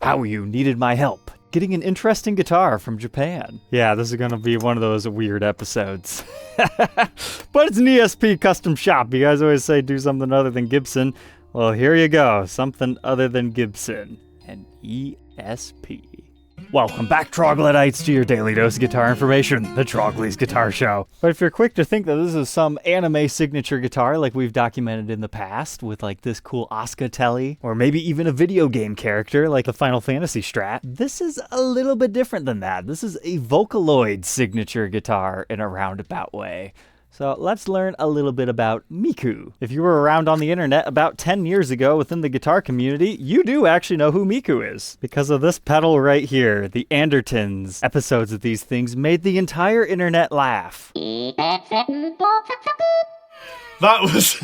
Haoyu needed my help getting an interesting guitar from Japan. Yeah, this is gonna be one of those weird episodes. But it's an ESP Custom Shop. You guys always say do something other than Gibson. Well, here you go. Something other than Gibson. An ESP. Welcome back, Troglodytes, to your daily dose of guitar information, the Trogly's Guitar Show. But if you're quick to think that this is some anime signature guitar like we've documented in the past, with like this cool Asuka telly, or maybe even a video game character like the Final Fantasy Strat, this is a little bit different than that. This is a Vocaloid signature guitar in a roundabout way. So let's learn a little bit about Miku. If you were around on the internet about 10 years ago within the guitar community, you do actually know who Miku is. Because of this pedal right here, the Andertons. Episodes of these things made the entire internet laugh. That was...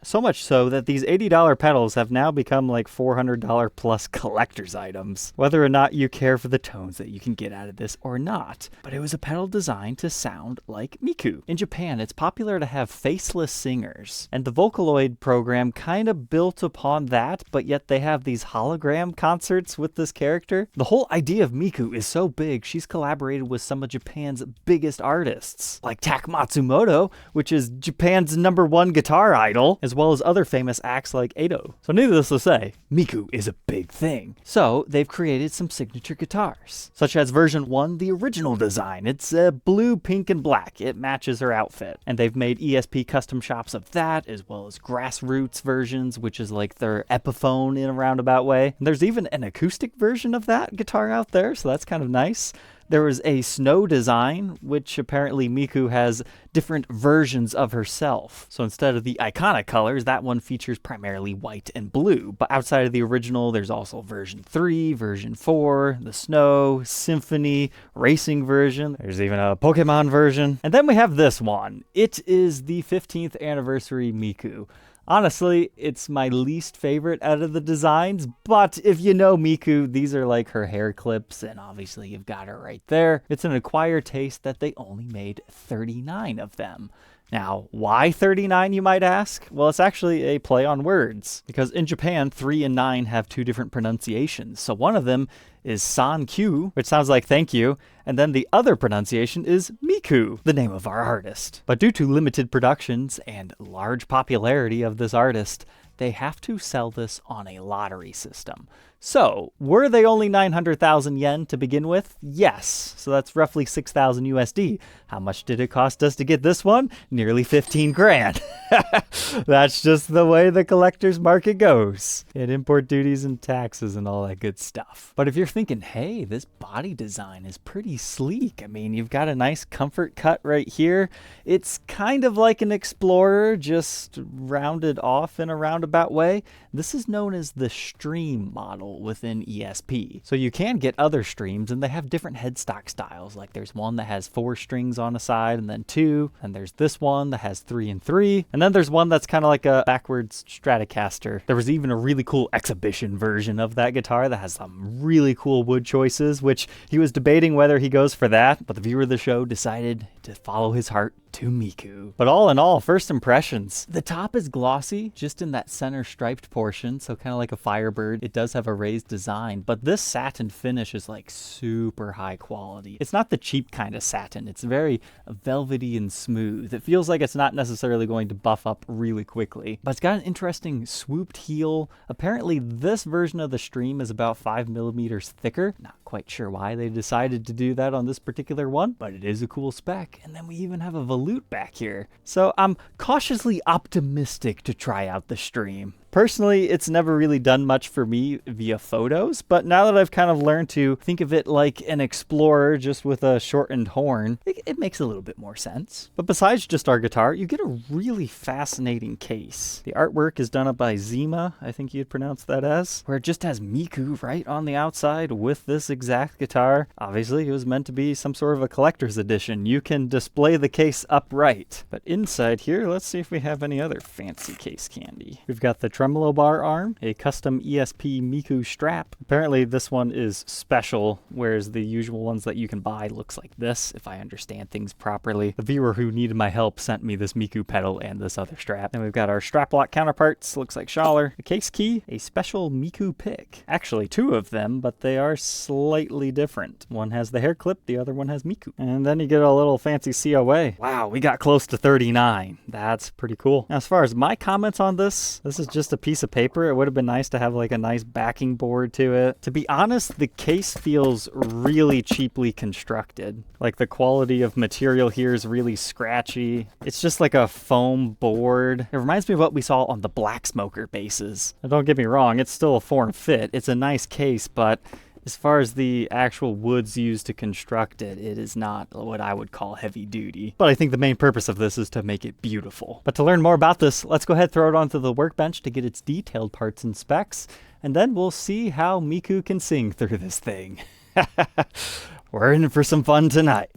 So much so that these $80 pedals have now become like $400 plus collector's items. Whether or not you care for the tones that you can get out of this or not. But it was a pedal designed to sound like Miku. In Japan, it's popular to have faceless singers. And the Vocaloid program kind of built upon that, but yet they have these hologram concerts with this character. The whole idea of Miku is so big, she's collaborated with some of Japan's biggest artists. Like Tak Matsumoto, which is Japan's #1 guitar idol, as well as other famous acts like Ado. So needless to say, Miku is a big thing. So they've created some signature guitars, such as version 1, the original design. It's blue, pink, and black. It matches her outfit. And they've made ESP custom shops of that, as well as Grassroots versions, which is like their Epiphone in a roundabout way. And there's even an acoustic version of that guitar out there, so that's kind of nice. There was a snow design, which apparently Miku has different versions of herself. So instead of the iconic colors, that one features primarily white and blue. But outside of the original, there's also version 3, version 4, the snow, symphony, racing version. There's even a Pokemon version. And then we have this one. It is the 15th anniversary Miku. Honestly, it's my least favorite out of the designs, but if you know Miku, these are like her hair clips, and obviously you've got her right there. It's an acquired taste that they only made 39 of them. Now, why 39, you might ask? Well, it's actually a play on words, because in Japan, 3 and 9 have 2 different pronunciations. So one of them is San-kyu, which sounds like thank you, and then the other pronunciation is Miku, the name of our artist. But due to limited productions and large popularity of this artist, they have to sell this on a lottery system. So, were they only 900,000 yen to begin with? Yes. So that's roughly 6,000 USD. How much did it cost us to get this one? Nearly 15 grand. That's just the way the collector's market goes. And import duties and taxes and all that good stuff. But if you're thinking, hey, this body design is pretty sleek. I mean, you've got a nice comfort cut right here. It's kind of like an Explorer, just rounded off in a roundabout way. This is known as the Stream model within ESP. So you can get other streams, and they have different headstock styles. Like there's one that has 4 strings on a side and then 2, and there's this one that has 3 and 3, and then there's one that's kind of like a backwards Stratocaster. There was even a really cool exhibition version of that guitar that has some really cool wood choices, which he was debating whether he goes for that, but the viewer of the show decided to follow his heart to Miku. But all in all, first impressions. The top is glossy, just in that center striped portion, so kind of like a Firebird. It does have a raised design, but this satin finish is like super high quality. It's not the cheap kind of satin. It's very velvety and smooth. It feels like it's not necessarily going to buff up really quickly, but it's got an interesting swooped heel. Apparently this version of the Stream is about 5 millimeters thicker. Not quite sure why they decided to do that on this particular one, but it is a cool spec. And then we even have a volute back here. So I'm cautiously optimistic to try out the Stream. Personally, it's never really done much for me via photos, but now that I've kind of learned to think of it like an Explorer just with a shortened horn, it makes a little bit more sense. But besides just our guitar, you get a really fascinating case. The artwork is done up by Zima, I think you'd pronounce that as, where it just has Miku right on the outside with this exact guitar. Obviously, it was meant to be some sort of a collector's edition. You can display the case upright. But inside here, let's see if we have any other fancy case candy. We've got the tremolo bar arm, a custom ESP Miku strap. Apparently this one is special, whereas the usual ones that you can buy looks like this, if I understand things properly. The viewer who needed my help sent me this Miku pedal and this other strap. Then we've got our strap lock counterparts, looks like Schaller, a case key, a special Miku pick. Actually, two of them, but they are slightly different. One has the hair clip, the other one has Miku. And then you get a little fancy COA. Wow, we got close to 39. That's pretty cool. Now, as far as my comments on this is just a piece of paper. It would have been nice to have like a nice backing board to it. To be honest, the case feels really cheaply constructed. Like the quality of material here is really scratchy. It's just like a foam board. It reminds me of what we saw on the Black Smoker bases. Now, don't get me wrong, it's still a form fit. It's a nice case, but as far as the actual woods used to construct it, it is not what I would call heavy duty. But I think the main purpose of this is to make it beautiful. But to learn more about this, let's go ahead and throw it onto the workbench to get its detailed parts and specs, and then we'll see how Miku can sing through this thing. We're in for some fun tonight.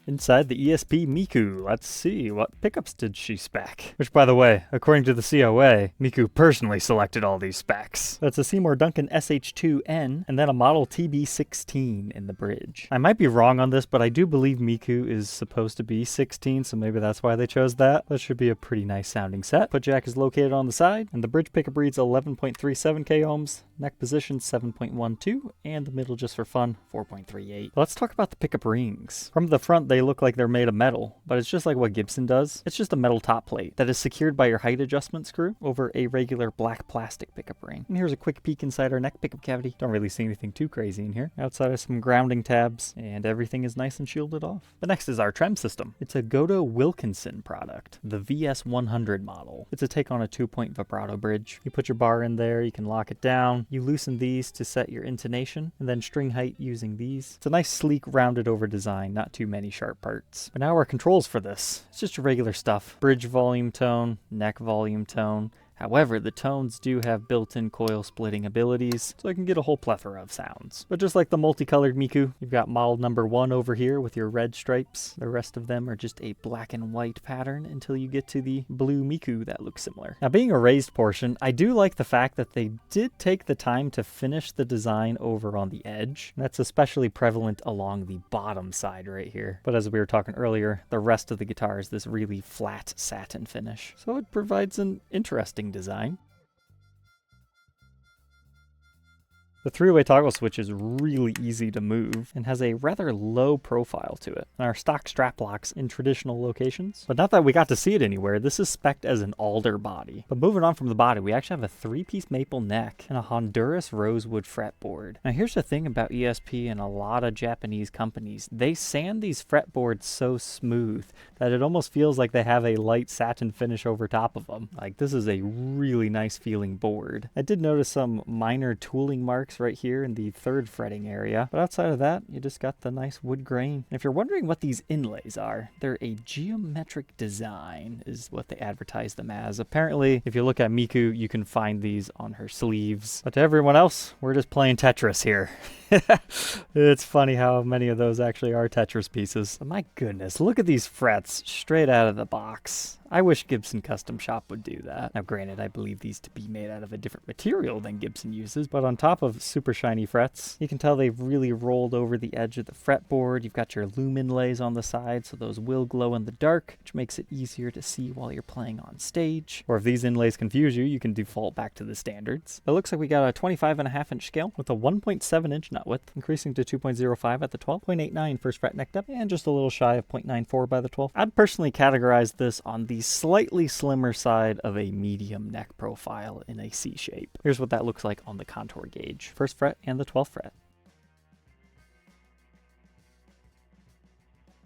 Inside the ESP Miku, let's see, what pickups did she spec? Which, by the way, according to the COA, Miku personally selected all these specs. That's a Seymour Duncan SH2N, and then a model TB16 in the bridge. I might be wrong on this, but I do believe Miku is supposed to be 16, so maybe that's why they chose that. That should be a pretty nice sounding set. Foot jack is located on the side, and the bridge pickup reads 11.37 k ohms, neck position 7.12, and the middle, just for fun, 4.38. Let's talk about the pickup rings. From the front, they look like they're made of metal, but it's just like what Gibson does. It's just a metal top plate that is secured by your height adjustment screw over a regular black plastic pickup ring. And here's a quick peek inside our neck pickup cavity. Don't really see anything too crazy in here. Outside of some grounding tabs, and everything is nice and shielded off. The next is our trem system. It's a Godo Wilkinson product, the VS100 model. It's a take on a 2-point vibrato bridge. You put your bar in there, you can lock it down. You loosen these to set your intonation, and then string height using these. It's a nice, sleek, rounded over design, not too many sharp parts. But now our controls for this. It's just your regular stuff. Bridge volume tone, neck volume tone. However, the tones do have built-in coil splitting abilities, so I can get a whole plethora of sounds. But just like the multicolored Miku, you've got model number 1 over here with your red stripes. The rest of them are just a black and white pattern until you get to the blue Miku that looks similar. Now, being a raised portion, I do like the fact that they did take the time to finish the design over on the edge. That's especially prevalent along the bottom side right here. But as we were talking earlier, the rest of the guitar is this really flat satin finish. So it provides an interesting design. The 3-way toggle switch is really easy to move and has a rather low profile to it. And our stock strap locks in traditional locations. But not that we got to see it anywhere, this is spec'd as an alder body. But moving on from the body, we actually have a 3-piece maple neck and a Honduras rosewood fretboard. Now here's the thing about ESP and a lot of Japanese companies. They sand these fretboards so smooth that it almost feels like they have a light satin finish over top of them. Like, this is a really nice feeling board. I did notice some minor tooling marks right here in the 3rd fretting area, but outside of that, you just got the nice wood grain. And if you're wondering what these inlays are, they're a geometric design is what they advertise them as. Apparently, if you look at Miku, you can find these on her sleeves. But to everyone else, we're just playing Tetris here. It's funny how many of those actually are Tetris pieces. But my goodness, look at these frets straight out of the box. I wish Gibson Custom Shop would do that. Now granted, I believe these to be made out of a different material than Gibson uses, but on top of super shiny frets, you can tell they've really rolled over the edge of the fretboard. You've got your loom inlays on the side, so those will glow in the dark, which makes it easier to see while you're playing on stage. Or if these inlays confuse you, you can default back to the standards. It looks like we got a 25.5-inch scale with a 1.7-inch nut width, increasing to 2.05 at the 12, 0.89 first fret neck depth, and just a little shy of 0.94 by the 12. I'd personally categorize this on the slightly slimmer side of a medium neck profile in a C shape. Here's what that looks like on the contour gauge. 1st fret and the 12th fret.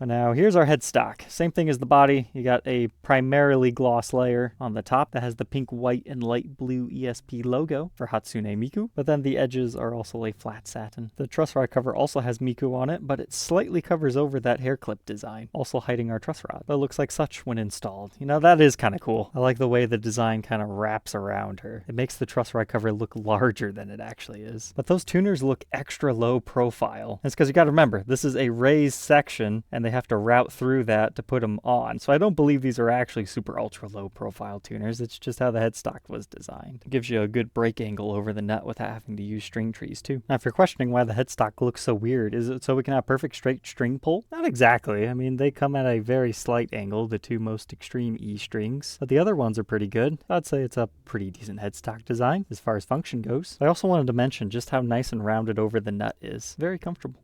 Now here's our headstock. Same thing as the body. You got a primarily gloss layer on the top that has the pink, white, and light blue ESP logo for Hatsune Miku, but then the edges are also a flat satin. The truss rod cover also has Miku on it, but it slightly covers over that hair clip design, also hiding our truss rod, but it looks like such when installed. You know, that is kind of cool. I like the way the design kind of wraps around her. It makes the truss rod cover look larger than it actually is. But those tuners look extra low profile. It's because you got to remember, this is a raised section, and they they have to route through that to put them on. So I don't believe these are actually super ultra low profile tuners. It's just how the headstock was designed. It gives you a good break angle over the nut without having to use string trees too. Now if you're questioning why the headstock looks so weird, is it so we can have perfect straight string pull? Not exactly. I mean, they come at a very slight angle, the two most extreme E strings, but the other ones are pretty good. I'd say it's a pretty decent headstock design as far as function goes. I also wanted to mention just how nice and rounded over the nut is. Very comfortable.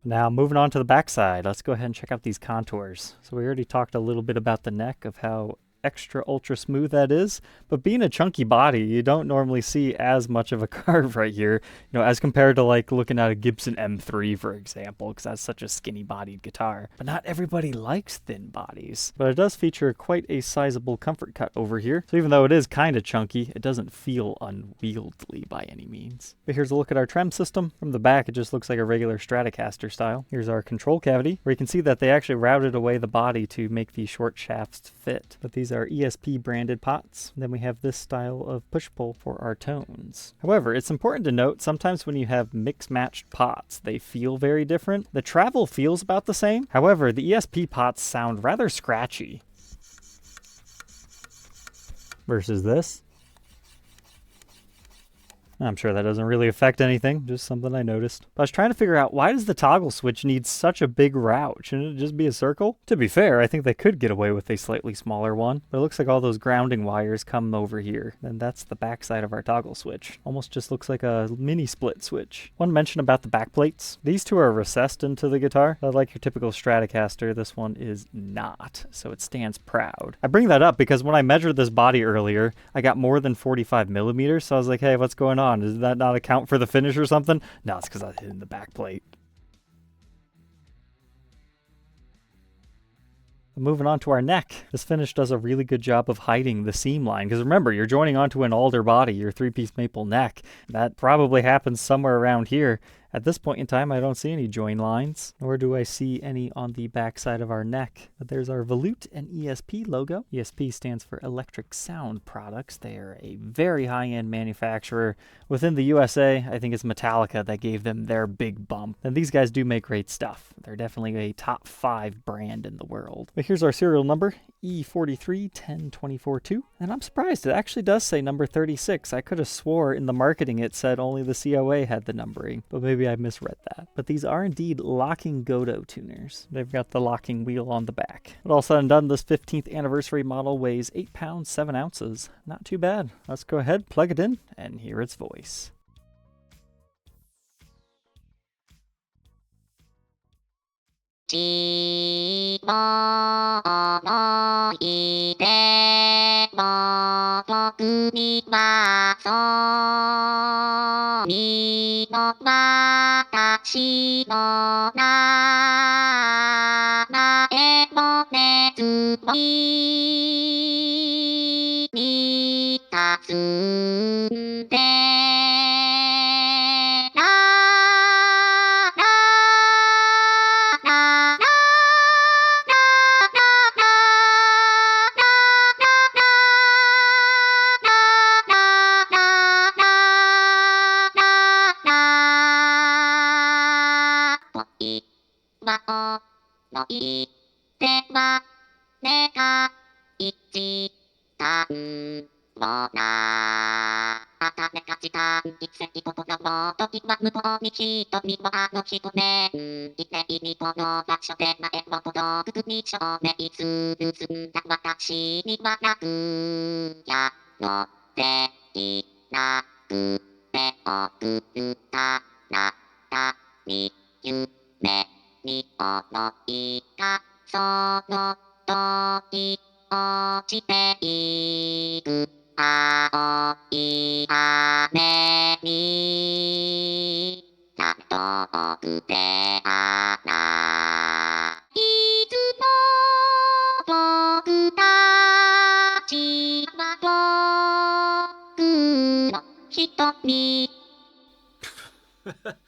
Now moving on to the backside, let's go ahead and check out these contours. So we already talked a little bit about the neck, of how extra ultra smooth that is, but being a chunky body, you don't normally see as much of a carve right here, you know, as compared to like looking at a Gibson M3 for example, because that's such a skinny bodied guitar. But not everybody likes thin bodies, but it does feature quite a sizable comfort cut over here. So even though it is kind of chunky, it doesn't feel unwieldy by any means. But here's a look at our trem system. From the back, it just looks like a regular Stratocaster style. Here's our control cavity, where you can see that they actually routed away the body to make these short shafts fit. But these are ESP branded pots. Then we have this style of push-pull for our tones. However, it's important to note sometimes when you have mix-matched pots, they feel very different. The travel feels about the same. However, the ESP pots sound rather scratchy versus this. I'm sure that doesn't really affect anything, just something I noticed. But I was trying to figure out, why does the toggle switch need such a big route? Shouldn't it just be a circle? To be fair, I think they could get away with a slightly smaller one, but it looks like all those grounding wires come over here. And that's the backside of our toggle switch. Almost just looks like a mini split switch. One mention about the back plates. These two are recessed into the guitar. Like your typical Stratocaster, this one is not, so it stands proud. I bring that up because when I measured this body earlier, I got more than 45 millimeters, so I was like, hey, what's going on? Does that not account for the finish or something? No, it's because I hit in the back plate. Moving on to our neck. This finish does a really good job of hiding the seam line, because remember, you're joining onto an alder body, your 3-piece maple neck. That probably happens somewhere around here. At this point in time, I don't see any join lines, nor do I see any on the back side of our neck. But there's our Volute and ESP logo. ESP stands for Electric Sound Products. They are a very high-end manufacturer. Within the USA, I think it's Metallica that gave them their big bump. And these guys do make great stuff. They're definitely a top 5 brand in the world. But here's our serial number, E43102. And I'm surprised, it actually does say number 36. I could have swore in the marketing it said only the COA had the numbering, but maybe I misread that. But these are indeed locking Godot tuners. They've got the locking wheel on the back. But all said and done, this 15th anniversary model weighs 8 pounds, 7 ounces. Not too bad. Let's go ahead, plug it in, and hear its voice.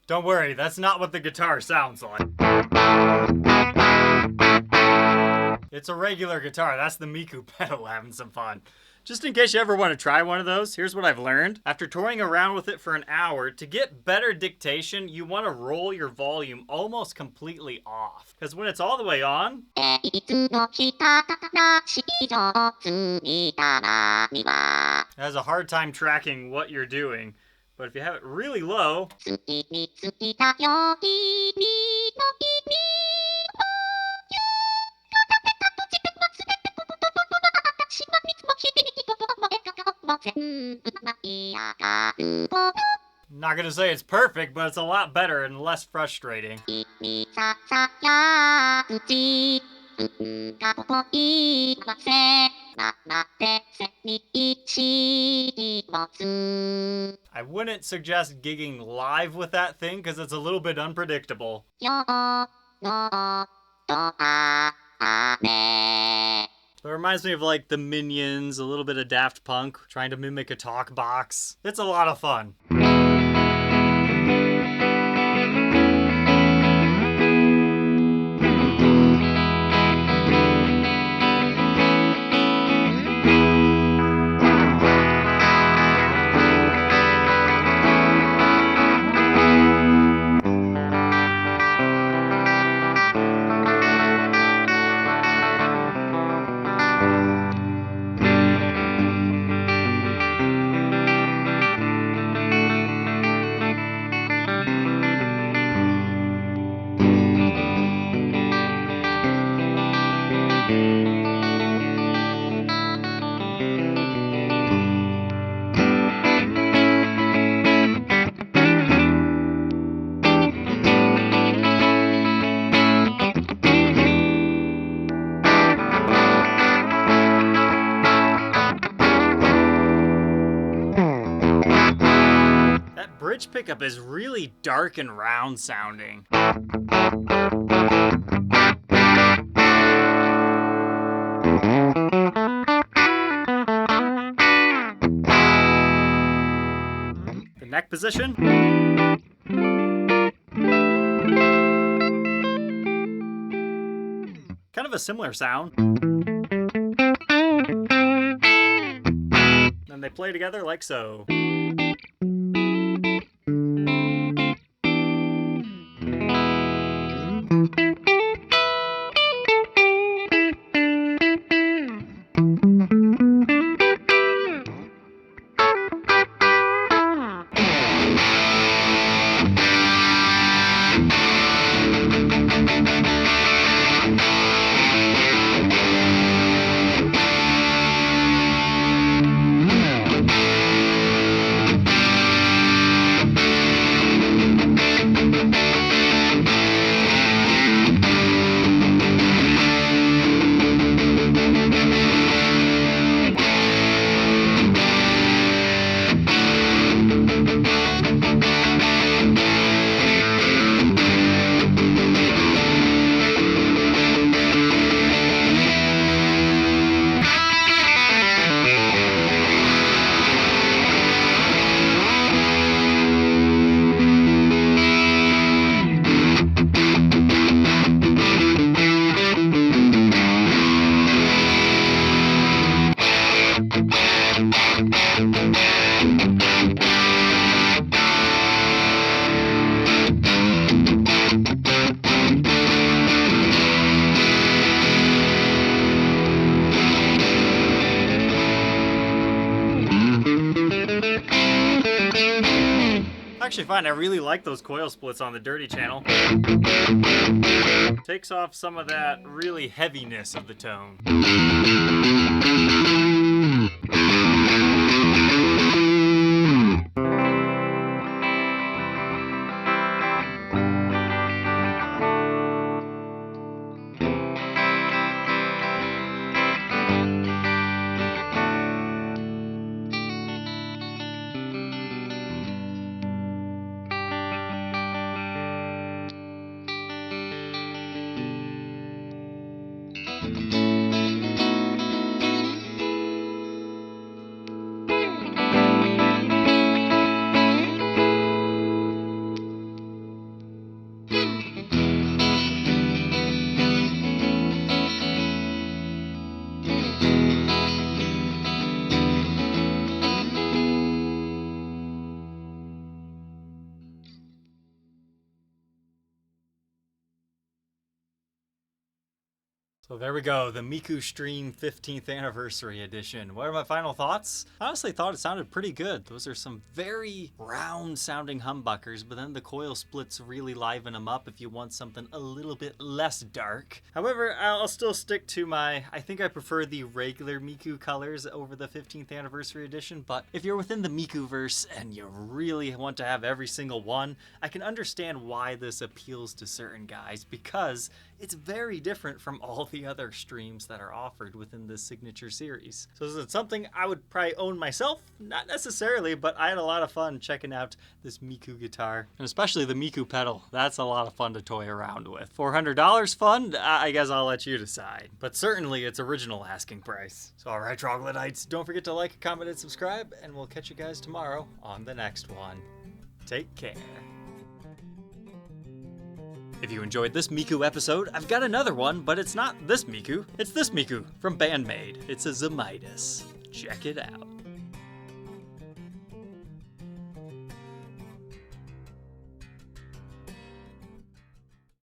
Don't worry, that's not what the guitar sounds like. It's a regular guitar. That's the Miku pedal having some fun. Just in case you ever want to try one of those, here's what I've learned. After toying around with it for an hour, to get better dictation, you want to roll your volume almost completely off. Because when it's all the way on, it has a hard time tracking what you're doing. But if you have it really low, not gonna say it's perfect, but it's a lot better and less frustrating. I wouldn't suggest gigging live with that thing because it's a little bit unpredictable. So it reminds me of like the Minions, a little bit of Daft Punk, trying to mimic a talk box. It's a lot of fun. Bridge pickup is really dark and round sounding. The neck position. Kind of a similar sound. And they play together like so. Actually find I really like those coil splits on the Dirty channel. Takes off some of that really heaviness of the tone. So there we go, the Miku Stream 15th Anniversary Edition. What are my final thoughts? I honestly thought it sounded pretty good. Those are some very round sounding humbuckers, but then the coil splits really liven them up if you want something a little bit less dark. However, I'll still stick to I think I prefer the regular Miku colors over the 15th Anniversary Edition, but if you're within the Miku-verse and you really want to have every single one, I can understand why this appeals to certain guys, because it's very different from all the other streams that are offered within this signature series. So is it something I would probably own myself? Not necessarily, but I had a lot of fun checking out this Miku guitar, and especially the Miku pedal. That's a lot of fun to toy around with. $400 fun? I guess I'll let you decide, but certainly it's original asking price. So alright, troglodytes, don't forget to like, comment, and subscribe, and we'll catch you guys tomorrow on the next one. Take care. If you enjoyed this Miku episode, I've got another one, but it's not this Miku. It's this Miku from Bandmade. It's a Zamitis. Check it out.